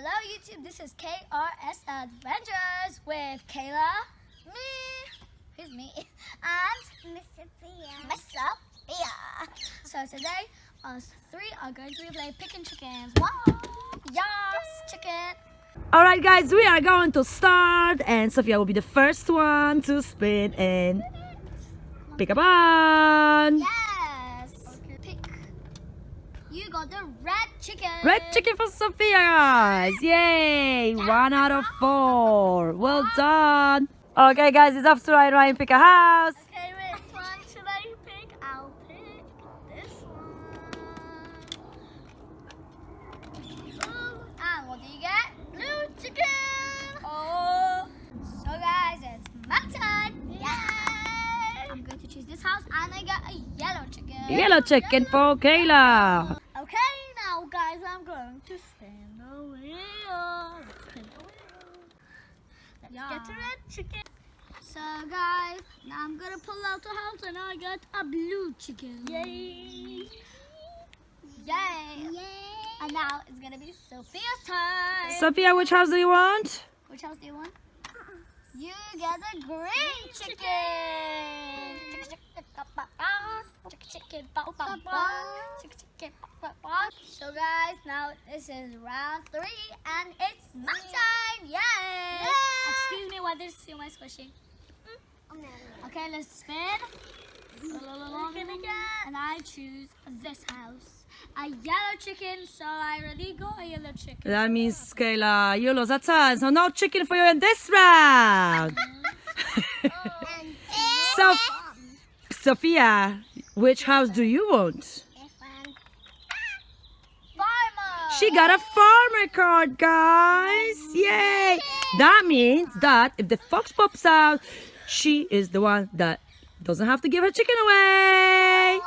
Hello YouTube, this is KRS Adventures with Kayla, me, who's me, and Miss Sophia. So today, us three are going to be playing Pickin' Chickens. Wow! Yes, chicken! Alright guys, we are going to start and Sophia will be the first one to spin and pick a bun. Yes! Okay. Pick. You got the red chicken. Red chicken for Sophia guys! Yay! 1 out of 4. Well done! Okay guys, it's up to Ryan. Pick a house. Okay, which one should I pick? I'll pick this one. Ooh, and what do you get? Blue chicken! Oh! So guys, it's my turn! Yay! I'm going to choose this house and I get a yellow chicken. Yellow chicken for Kayla. Okay, now guys, I'm going to spin the wheel. Spin the wheel. Let's get a red chicken. So guys, now I'm gonna pull out the house and I got a blue chicken. Yay! Yay! Yay! And now it's gonna be Sophia's turn. Sophia, which house do you want? Which house do you want? You get a green chicken. So guys, now this is round 3 and it's my turn. Yay! Excuse me while there's too much squishing. Okay, let's spin. And I choose this house. A yellow chicken, so I already got a yellow chicken. That means Kayla, you lost a turn, so no chicken for you in this round. So, Sophia, which house do you want? Farmer! She got a farmer card, guys! Yay! That means that if the fox pops out, she is the one that doesn't have to give her chicken away.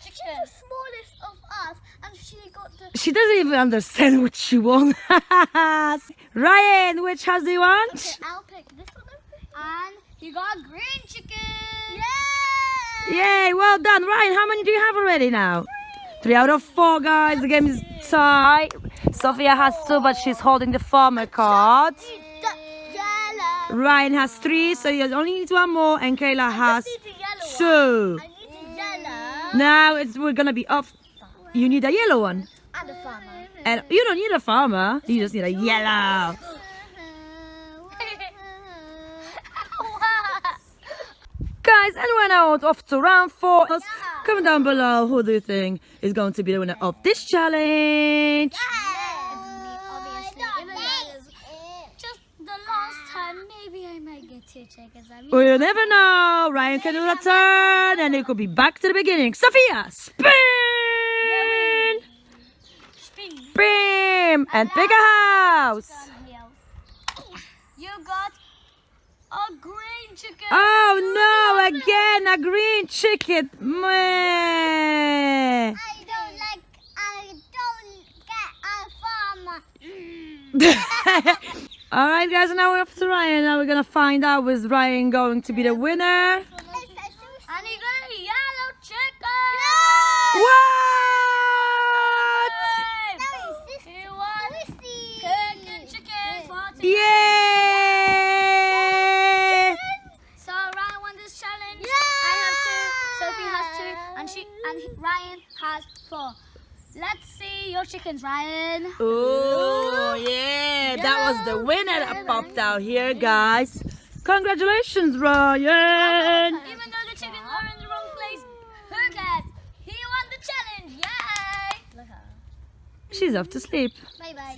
She's the smallest of us, and she got the. She doesn't even understand what she wants. Ryan, which house do you want? Okay, I'll pick this one. And you got a green chicken. Yay! Yay, well done. Ryan, how many do you have already now? 3 out of 4, guys. The game is tied. Sophia has 2, but she's holding the farmer card. Yellow. Ryan has 3, so you only need 1 more, and Kayla has 2. I need a yellow. Now we're gonna be off. You need a yellow one. And a farmer. And you don't need a farmer. You just need a yellow. Guys, and we're now off to round 4. Comment down below who do you think is going to be the winner of this challenge. Just the last time, maybe I might get 2 chickens. Well, you never know. Ryan can do a turn and it could be back to the beginning. Sophia, spin! Spin! And pick a house. You got a green chicken. Oh no, again a green chicken. Meh. I don't get a farmer. Alright guys, and now we're off to Ryan. Now we're gonna find out was Ryan going to be the winner. And he got a yellow chicken. What? He won Pickin' chicken for today. Yay! So Ryan won this challenge. I have 2, Sophie has 2, and Ryan has 4. Let's see your chickens, Ryan. Oh yeah, that was the winner that popped out here, guys. Congratulations, Ryan. Even though the chickens are in the wrong place, who cares? He won the challenge. Yay! Look at her. She's off to sleep. Bye-bye.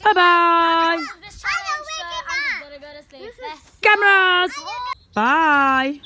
Bye-bye. This challenge, so I'm just gonna go to sleep. Cameras. Bye.